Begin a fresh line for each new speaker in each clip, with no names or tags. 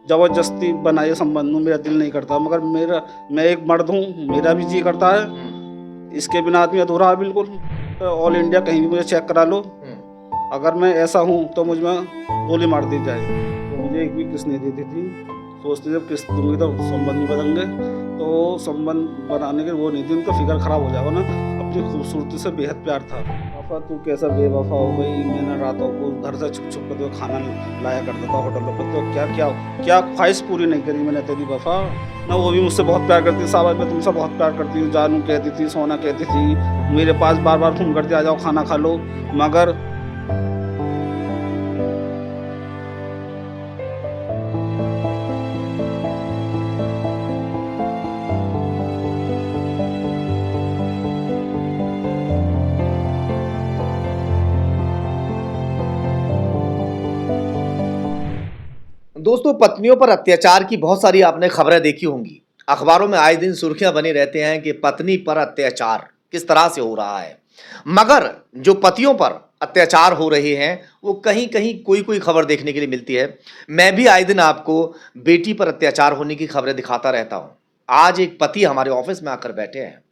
जबरदस्ती बनाए संबंध में मेरा दिल नहीं करता, मगर मैं एक मर्द हूँ, मेरा भी जी करता है। इसके बिना आदमी अधूरा है बिल्कुल। ऑल इंडिया कहीं भी मुझे चेक करा लो, अगर मैं ऐसा हूँ तो मुझ में गोली मार दी जाए। तो मुझे एक भी किस्त नहीं देती थी, सोचते जब किस्त दूंगी तो संबंध नहीं बदलेंगे, तो संबंध बनाने के वो नहीं थी, उनका फिगर खराब हो जाएगा ना। अपनी खूबसूरती से बेहद प्यार था। वफा तू कैसा बेवफा हो गई, मैंने रातों को घर से छुप छुप कर खाना लाया करता था होटलों पर, तो क्या क्या क्या ख्वाहिश पूरी नहीं करी मैंने तेरी वफा ना। वो भी मुझसे बहुत प्यार करती थी, साहब मैं तुमसे बहुत प्यार करती हूँ, जानू कहती थी, सोना कहती थी, मेरे पास बार बार फोन करती आ जाओ खाना खा लो। मगर
दोस्तों, पत्नियों पर अत्याचार की बहुत सारी आपने खबरें देखी होंगी। अखबारों में आए दिन सुर्खियां बनी रहते हैं कि पत्नी पर अत्याचार किस तरह से हो रहा है। मगर जो पतियों पर अत्याचार हो रहे हैं वो कहीं कहीं कोई कोई खबर देखने के लिए मिलती है। मैं भी आए दिन आपको बेटी पर अत्याचार होने की खबरें दिखाता रहता हूं। आज एक पति हमारे ऑफिस में आकर बैठे हैं।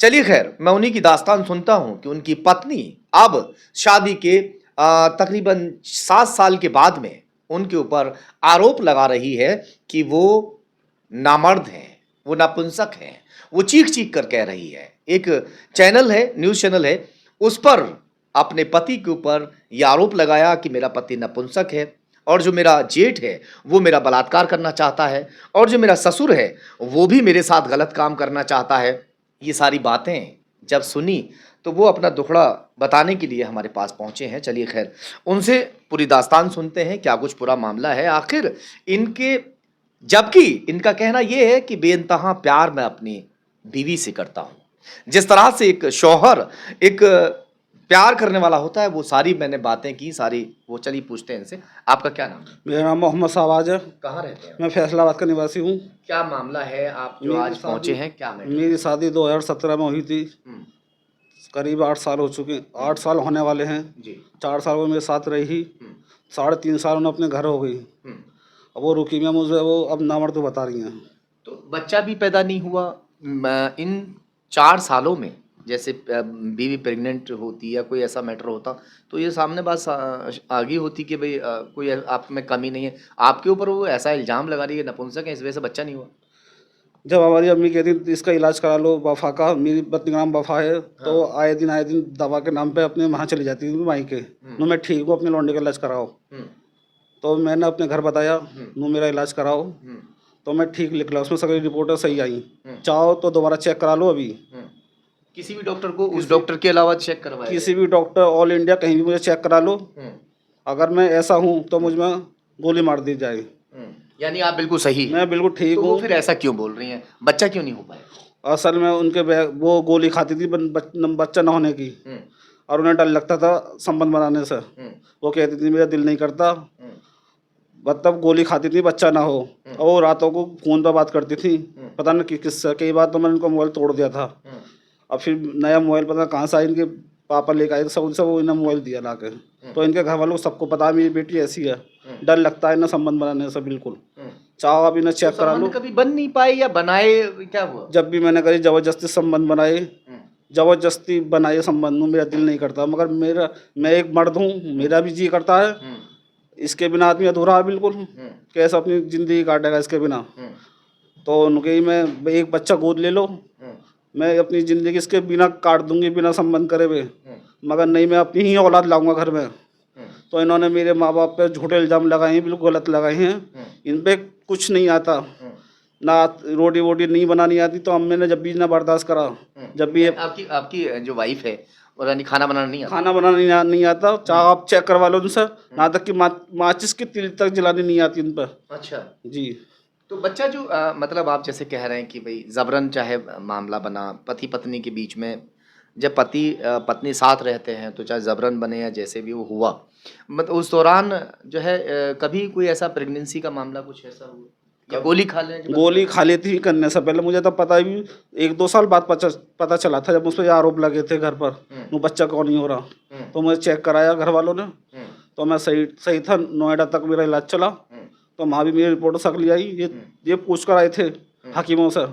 चलिए खैर, मैं उन्हीं की दास्तान सुनता हूं कि उनकी पत्नी अब शादी के तकरीबन 7 साल के बाद में उनके ऊपर आरोप लगा रही है कि वो नामर्द हैं, वो नपुंसक हैं। वो चीख चीख कर कह रही है। एक चैनल है, न्यूज़ चैनल है, उस पर अपने पति के ऊपर यह आरोप लगाया कि मेरा पति नपुंसक है, और जो मेरा जेठ है वो मेरा बलात्कार करना चाहता है, और जो मेरा ससुर है वो भी मेरे साथ गलत काम करना चाहता है। ये सारी बातें जब सुनी तो वो अपना दुखड़ा बताने के लिए हमारे पास पहुंचे हैं। चलिए खैर, उनसे पूरी दास्तान सुनते हैं, क्या कुछ पूरा मामला है आखिर इनके। जबकि इनका कहना यह है कि बेइंतहा प्यार मैं अपनी बीवी से करता हूं। जिस तरह से एक शौहर एक प्यार करने वाला होता है, वो सारी मैंने बातें की सारी। वो चलिए पूछते हैं इनसे, आपका क्या नाम है?
मेरा नाम मोहम्मद शहबाज है।
कहाँ रहते हैं?
मैं फैसलाबाद का निवासी हूँ।
क्या मामला है, आप जो आज पहुंचे हैं, क्या मैटर?
मेरी शादी 2017 में हुई थी। करीब 8 साल हो चुके, 8 साल होने वाले हैं
जी।
4 साल वो मेरे साथ रही, 3.5 साल उन्हें अपने घर हो गई। अब वो रुकी में मुझे वो अब नामर्द बता रही हैं।
तो बच्चा भी पैदा नहीं हुआ इन 4 सालों में? जैसे बीवी प्रेग्नेंट होती या कोई ऐसा मैटर होता तो ये सामने बात आगे होती कि भाई कोई आप में कमी नहीं है। आपके ऊपर वो ऐसा इल्ज़ाम लगा रही है नपुंसक है, इस वजह से बच्चा नहीं हुआ।
जब हमारी अम्मी कहती थी इसका इलाज करा लो वफा का, मेरी पत्नी का नाम वफा है, तो आए दिन दवा के नाम पे अपने वहाँ चली जाती थी माई के। नो मैं ठीक हूँ, अपने लौंडे का इलाज कराओ। तो मैंने अपने घर बताया, नो मेरा इलाज कराओ, तो मैं ठीक निकला, उसमें सभी रिपोर्टें सही आई। चाहो तो दोबारा चेक करा लो अभी।
किसी भी डॉक्टर को, उस डॉक्टर के अलावा चेक करवाया?
किसी भी डॉक्टर ऑल इंडिया कहीं भी मुझे चेक करा लो, अगर मैं ऐसा हूँ तो मुझ में गोली मार दी जाए।
यानी आप बिल्कुल सही हैं?
मैं बिल्कुल ठीक हूँ।
तो फिर ऐसा क्यों बोल रही हैं, बच्चा क्यों नहीं हो पाया?
असल में उनके वो गोली खाती थी बच्चा न होने की, और उन्हें डर लगता था संबंध बनाने से। वो कहती थी मेरा दिल नहीं करता, मतलब गोली खाती थी बच्चा ना हो, और वो रातों को फोन पर बात करती थी। पता नहीं किससे, कई बार तो मैंने उनका मोबाइल तोड़ दिया था। अब फिर नया मोबाइल पता कहाँ से आए, इनके पापा लेकर आए सब, उनसे वो इन्हें मोबाइल दिया ला के। तो इनके घर वालों को सबको पता है मेरी बेटी ऐसी है, डर लगता है इन्हें संबंध बनाने से बिल्कुल। चाहो आप इन्हें चेक करा लो।
कभी बन नहीं पाए या बनाए, क्या हुआ?
जब भी मैंने करी जबरदस्ती संबंध बनाए, जबरदस्ती बनाए संबंध में मेरा दिल नहीं करता, मगर मैं एक मर्द हूँ, मेरा भी जी करता है। इसके बिना आदमी अधूरा है बिल्कुल। कैसे अपनी जिंदगी काटेगा इसके बिना। तो उनके मैं एक बच्चा गोद ले लो, मैं अपनी ज़िंदगी इसके बिना काट दूंगी बिना संबंध करे हुए, मगर नहीं, मैं अपनी ही औलाद लाऊंगा घर में। तो इन्होंने मेरे माँ बाप पे झूठे इल्ज़ाम लगाए हैं, बिल्कुल गलत लगाए हैं। इन पे कुछ नहीं आता, ना रोटी वोटी नहीं बनानी आती, तो अम्मी ने जब भी ना बर्दाश्त करा। जब भी
आपकी आपकी जो वाइफ है और यानी खाना बनाना नहीं आता?
खाना बनाना नहीं आता, चाहे आप चेक करवा लो उनसे, ना तक कि माचिस की तिल तक जलानी नहीं आती उन पर।
अच्छा
जी।
तो बच्चा जो मतलब आप जैसे कह रहे हैं कि भाई जबरन चाहे मामला बना पति पत्नी के बीच में, जब पति पत्नी साथ रहते हैं तो चाहे जबरन बने या जैसे भी वो हुआ, मतलब उस दौरान जो है कभी कोई ऐसा प्रेगनेंसी का मामला कुछ ऐसा हुआ या गोली खा लें?
गोली खा ली थी करने से पहले, मुझे तो पता भी 1-2 साल बाद पता चला था, जब मुझ पर आरोप लगे थे घर पर वो बच्चा कौन नहीं हो रहा। तो मुझे चेक कराया घर वालों ने, तो मैं सही था। नोएडा तक मेरा इलाज चला, तो वहाँ भी मेरी रिपोर्ट शक्ल आई। ये पूछ कर आए थे हकीमों से,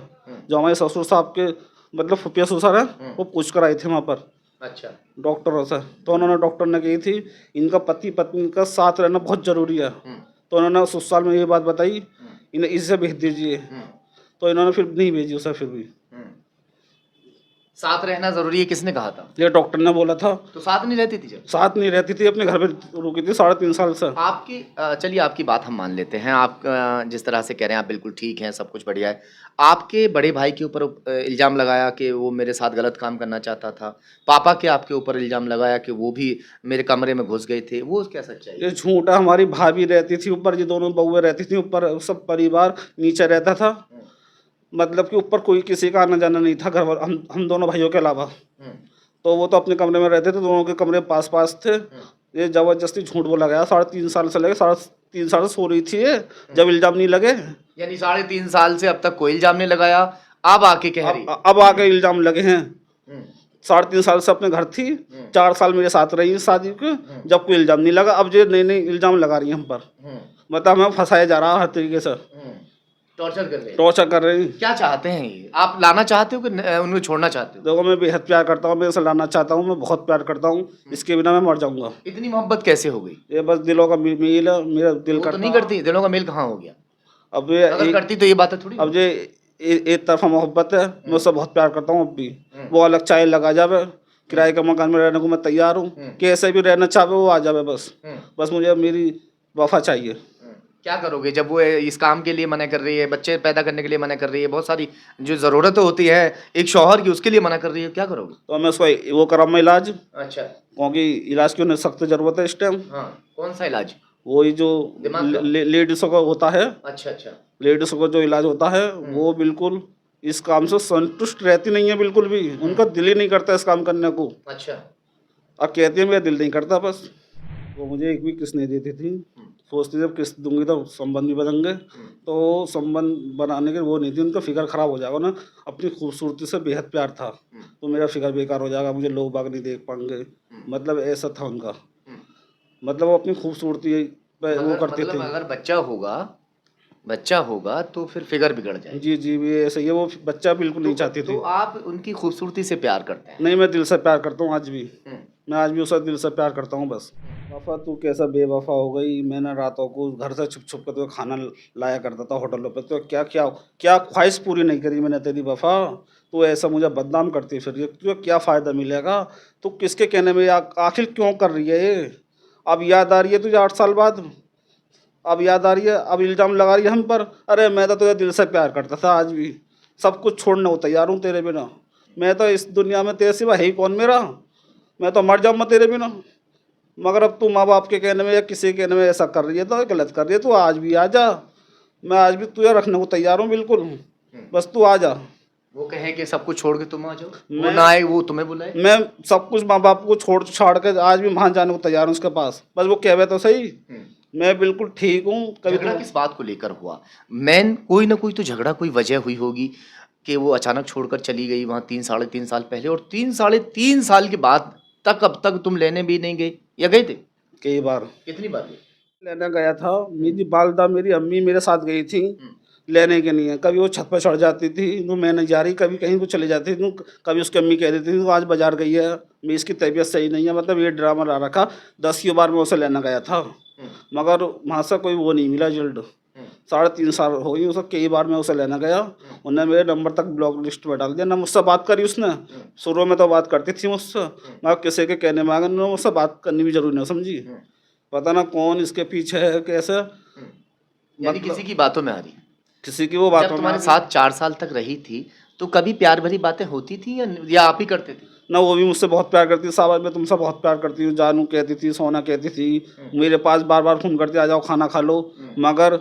जो हमारे ससुर साहब के मतलब फुफिया ससुर है, वो पूछ कर आए थे वहाँ पर
अच्छा।
डॉक्टरों से। तो उन्होंने डॉक्टर ने कही थी इनका पति पत्नी का साथ रहना बहुत ज़रूरी है। तो उन्होंने ससुराल में ये बात बताई, इन्हें इससे भेज दीजिए। तो इन्होंने फिर नहीं भेजी उसे। फिर भी
साथ रहना जरूरी है किसने कहा था?
ये डॉक्टर ने बोला था।
तो साथ नहीं रहती थी जब?
साथ नहीं रहती थी, अपने घर में रुकी थी 3.5 साल से।
आपकी चलिए आपकी बात हम मान लेते हैं। आप जिस तरह से कह रहे हैं आप बिल्कुल ठीक हैं, सब कुछ बढ़िया है। आपके बड़े भाई के ऊपर इल्ज़ाम लगाया कि वो मेरे साथ गलत काम करना चाहता था। पापा के आपके ऊपर इल्ज़ाम लगाया कि वो भी मेरे कमरे में घुस गए थे। वो क्या सच्चाई है?
ये झूठा। हमारी भाभी रहती थी ऊपर, ये दोनों बहुएं रहती थी ऊपर, सब परिवार नीचे रहता था। मतलब कि ऊपर कोई किसी का आना जाना नहीं था घर वाल, हम दोनों भाइयों के अलावा। तो वो तो अपने कमरे में रहते थे, दोनों के कमरे पास पास थे। ये जबरदस्ती झूठ बोला गया। 3.5 साल से लगे, 3.5 साल से सो रही थी ये, जब इल्जाम नहीं लगे।
यानी 3.5 साल से अब तक कोई इल्ज़ाम नहीं लगाया, अब आके कह रही है।
अब आके इल्जाम लगे हैं। 3.5 साल से अपने घर थी, 4 साल मेरे साथ रही शादी के, जब कोई इल्जाम नहीं लगा। अब ये नए नए इल्जाम लगा रही है हम पर। मतलब हमें फंसाया जा रहा है हर तरीके से,
टॉर्चर कर रहे हैं।
टॉर्चर कर रही।
क्या चाहते हैं ये? आप लाना चाहते हो कि उनको छोड़ना चाहते हो?
देखो मैं बेहद प्यार करता हूँ, मैं इसे लाना चाहता हूँ, मैं बहुत प्यार करता हूँ। इसके बिना मैं मर जाऊंगा।
इतनी मोहब्बत कैसे हो गई?
ये बस दिलों का मेल है, मेरा दिल
वो तो
करता
नहीं करती, दिलों का मेल कहाँ हो गया?
अब ये
अगर करती तो ये बात है थोड़ी।
अब ये एक तरफा मोहब्बत है। मैं उससे बहुत प्यार करता हूँ अब भी। वो अलग चाहे लगा जावे, किराए के मकान में रहने को मैं तैयार हूँ। कैसे भी रहना चाहे वो आ जावे, बस मुझे मेरी वफा चाहिए।
क्या करोगे जब वो इस काम के लिए मना कर रही है, बच्चे पैदा करने के लिए मना कर रही है, बहुत सारी जो ज़रूरत होती है एक शौहर की, उसके लिए मना कर रही है, क्या करोगे?
तो मैं उसको वो कराऊंगा इलाज।
अच्छा।
क्योंकि इलाज की उन्हें सख्त जरूरत है इस टाइम।
हाँ, कौन सा इलाज?
वही जो
दिमाग का?
लेडीज़ों का होता है।
अच्छा अच्छा।
लेडीज़ों का जो इलाज होता है वो बिल्कुल इस काम से संतुष्ट रहती नहीं है बिल्कुल भी। उनका दिल ही नहीं करता इस काम करने को।
अच्छा।
अब कहती है मेरा दिल नहीं करता बस। वो मुझे एक भी किस्त नहीं देती थी। सोचती जब किस्त दूंगी तो संबंध भी बनेंगे। तो संबंध बनाने के वो नहीं थी, उनका फिगर ख़राब हो जाएगा ना। अपनी खूबसूरती से बेहद प्यार था, तो मेरा फिगर बेकार हो जाएगा, मुझे लोग बाग नहीं देख पाएंगे। मतलब ऐसा था उनका। मतलब वो अपनी खूबसूरती पे वो करते थे।
अगर बच्चा होगा तो फिर फिगर बिगड़ जाए।
जी जी, ये ऐसा ही है। वो बच्चा बिल्कुल नहीं चाहती थी।
तो आप उनकी खूबसूरती से प्यार करते हैं?
नहीं, मैं दिल से प्यार करता हूँ आज भी। मैं आज भी उससे दिल से प्यार करता हूँ बस। वफा तू कैसा बेवफा हो गई। मैंने रातों को घर से छुप छुप कर तो खाना लाया करता था होटलों पे। तो क्या क्या क्या ख्वाहिश पूरी नहीं करी मैंने तेरी वफा। तो ऐसा मुझे बदनाम करती फिर ये, तुझे क्या फ़ायदा मिलेगा? तो किसके कहने में आखिर क्यों कर रही है ये? अब याद आ रही है तुझे 8 साल बाद? अब याद आ रही है? अब इल्ज़ाम लगा रही है हम पर? अरे मैं तो तुझे दिल से प्यार करता था, आज भी सब कुछ छोड़ने को तैयार हूँ तेरे बिना। मैं तो इस दुनिया में तेरे सिवा है ही कौन मेरा? मैं तो मर जाऊँगा तेरे बिना। मगर अब तू माँ बाप के कहने में या किसी के कहने में ऐसा कर रही है तो गलत कर रही है। तू आज भी आ जा, मैं आज भी तुझे रखने को तैयार हूँ बिल्कुल। बस तू आ जा।
वो कहे कि सब कुछ छोड़ के तुम आ जाओ, वो ना आए, वो तुम्हें बुलाए।
मैं सब कुछ माँ बाप को छोड़ छाड़ के आज भी वहाँ जाने को तैयार हूँ उसके पास। बस वो कहवे तो सही, मैं बिल्कुल ठीक हूँ। कभी
झगड़ा किस बात को लेकर हुआ? मैन कोई ना कोई तो झगड़ा, कोई वजह हुई होगी कि वो अचानक छोड़कर चली गई वहाँ 3-3.5 साल पहले, और 3-3.5 साल के बाद तक अब तक तुम लेने भी नहीं गए, या गए थे?
कई बार।
कितनी बार गए?
लेने गया था। मेरी वालदा मेरी अम्मी मेरे साथ गई थी लेने के लिए। कभी वो छत पर चढ़ जाती थी तो मैं नहीं जा रही, कभी कहीं को चले जाती थी। कभी उसकी अम्मी कह देती थी तो आज बाजार गई है, मैं इसकी तबीयत सही नहीं है। मतलब ये ड्रामा ला रखा। 10 बार मैं उसे लेना गया था, मगर वहाँ से कोई वो नहीं मिला रिजल्ट। 3.5 साल हो गई उसे, कई बार मैं उसे लेना गया, उन्होंने मेरे नंबर तक ब्लॉक लिस्ट में डाल दिया। ना मुझसे बात करी उसने। शुरू में तो बात करती थी मुझसे, मगर किसी के कहने में अगर मुझसे बात करनी भी जरूरी नहीं समझी। पता ना कौन इसके पीछे है, कैसे।
यानी किसी की बातों में आ रही?
किसी की वो बातों में।
तुम्हारे साथ 4 साल तक रही थी तो कभी प्यार भरी बातें होती थी या आप ही करते थे?
ना, वो भी मुझसे बहुत प्यार करती थी। साहब मैं तुमसे बहुत प्यार करती हूँ, जानू कहती थी, सोना कहती थी। मेरे पास बार बार फ़ोन करती, आ जाओ खाना खा लो। मगर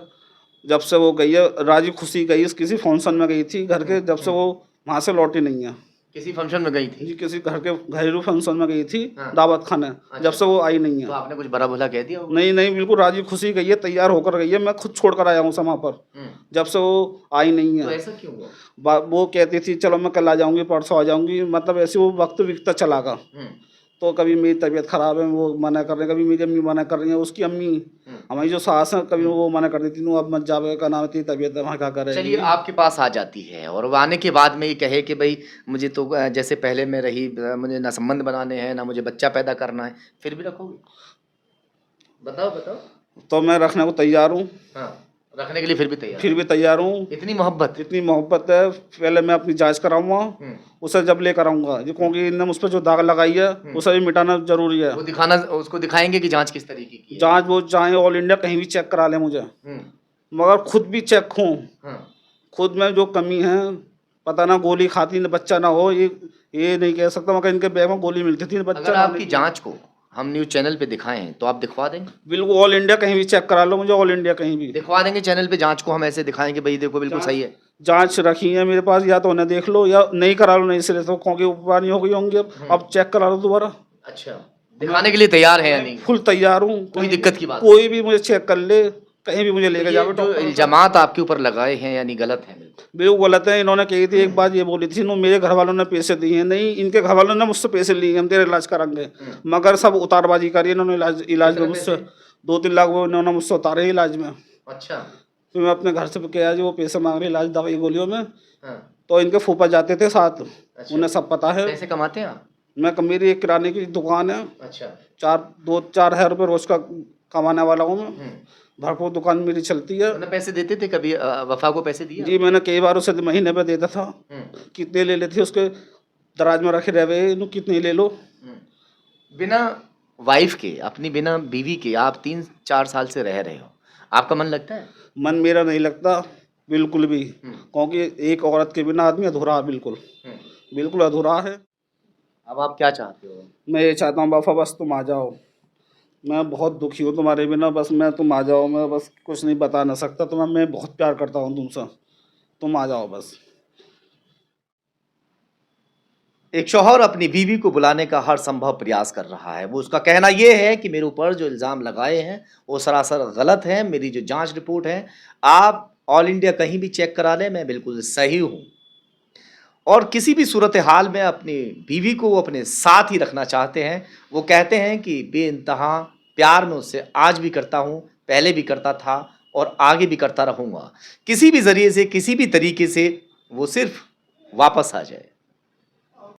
जब से वो गई है, राजी खुशी गई, किसी फंक्शन में गई थी घर के, जब से वो वहाँ से लौटी नहीं है।
किसी फंक्शन में गई थी?
जी, किसी घर के घरेलू फंक्शन में गई थी, दावत खाने। जब से वो आई नहीं है।
तो आपने कुछ बड़ा भला कह दिया?
नहीं नहीं, बिल्कुल राजी खुशी गई है, तैयार होकर गई है। मैं खुद छोड़ कर आया हूँ वहाँ पर, जब से वो आई नहीं है।
तो ऐसा क्यों हुआ?
वो कहती थी चलो मैं कल आ जाऊँगी, परसों आ जाऊँगी। मतलब ऐसे वो वक्त बीतता चला गया। तो कभी मेरी तबीयत खराब है वो मना कर रहे हैं, कभी मेरी अम्मी मना कर रही है, उसकी अम्मी हमारी जो सास है कभी वो मना कर देती, अब मत जावे का नाम तेरी तबीयत है वहाँ क्या करे।
चलिए आपके पास आ जाती है और वो आने के बाद में ये कहे कि भाई मुझे तो जैसे पहले में रही, मुझे ना संबंध बनाने हैं ना मुझे बच्चा पैदा करना है, फिर भी रखोगे? बताओ बताओ।
तो मैं रखने को तैयार हूँ।
हाँ, रखने के लिए फिर भी
तैयार हूँ।
इतनी मोहब्बत
है। पहले मैं अपनी जांच कराऊंगा, उसे जब लेकर आऊंगा जो, क्योंकि इन्होंने मुझ पर जो दाग लगाई है उसे भी मिटाना जरूरी है।
वो दिखाना, उसको दिखाएंगे कि जांच किस तरीके की है।
जांच वो चाहे ऑल इंडिया कहीं भी चेक करा ले मुझे, मगर खुद भी चेक हूँ। खुद में जो कमी है पता ना, गोली खाती न बच्चा ना हो, ये नहीं कह सकता, मगर इनके बैग में गोली मिलती थी बच्चा।
अगर आपकी जांच को हम न्यूज चैनल पे दिखाएं तो आप दिखवा देंगे?
बिल्कुल, ऑल इंडिया कहीं भी चेक करा लो मुझे, ऑल इंडिया कहीं भी
दिखवा देंगे। चैनल पे जांच को हम ऐसे दिखाएंगे भाई देखो बिल्कुल सही है।
जांच रखी है मेरे पास, या तो उन्हें देख लो या नहीं करा लो, नहीं सिरे तो क्योंकि उपवार नहीं हो गई होंगी, अब चेक करा लो दोबारा।
अच्छा, दिखाने के लिए तैयार है यानी?
फुल तैयार हूँ,
कोई दिक्कत की बात?
कोई भी मुझे चेक कर ले, कहीं भी मुझे लेकर जाओ।
जो इल्जामात आपके ऊपर लगाए हैं यानी गलत है?
बिल्कुल गलत है। इन्होंने कही थी एक बात ये बोली थी, मेरे घर वालों ने पैसे दिए हैं, नहीं इनके घर वालों ने मुझसे पैसे लिए, हम तेरे इलाज कराएंगे, मगर सब उतारबाजी करी इन्होंने। इलाज में मुझसे 2-3 लाख वो इन्होंने मुझसे उतारे इलाज में।
अच्छा।
फिर मैं अपने घर से क्या जी वो पैसे मांग रहे इलाज दवाई गोलियों में। तो इनके फूफा जाते थे साथ। अच्छा। उन्हें सब पता है।
कैसे कमाते हैं आप?
मेरी एक किराने की दुकान है।
अच्छा।
4 हज़ार रुपये रोज का कमाने वाला हूँ मैं। भरपूर दुकान मेरी चलती है।
मैंने पैसे देते थे कभी? वफा को पैसे दिए?
जी मैंने कई बार उसे महीने पे देता था। कितने ले लेते उसके दराज में रखे रहे, कितने ले लो।
बिना वाइफ के, अपनी बिना बीवी के आप 3-4 साल से रह रहे हो, आपका मन लगता है?
मन मेरा नहीं लगता बिल्कुल भी, क्योंकि एक औरत के बिना आदमी अधूरा है, बिल्कुल अधूरा है।
अब आप क्या चाहते हो?
मैं ये चाहता हूँ वफा बस तुम आ जाओ, मैं बहुत दुखी हूँ तुम्हारे बिना, बस तुम आ जाओ। मैं बस कुछ नहीं बता ना सकता तुम्हें, मैं बहुत प्यार करता हूँ तुमसे, तुम आ जाओ बस।
एक शौहर अपनी बीवी को बुलाने का हर संभव प्रयास कर रहा है। वो उसका कहना ये है कि मेरे ऊपर जो इल्ज़ाम लगाए हैं वो सरासर गलत है। मेरी जो जांच रिपोर्ट है आप ऑल इंडिया कहीं भी चेक करा लें, मैं बिल्कुल सही हूँ। और किसी भी सूरत हाल में अपनी बीवी को वो अपने साथ ही रखना चाहते हैं। वो कहते हैं कि बेइंतहा प्यार में उससे आज भी करता हूँ, पहले भी करता था और आगे भी करता रहूँगा। किसी भी ज़रिए से, किसी भी तरीके से वो सिर्फ वापस आ जाए।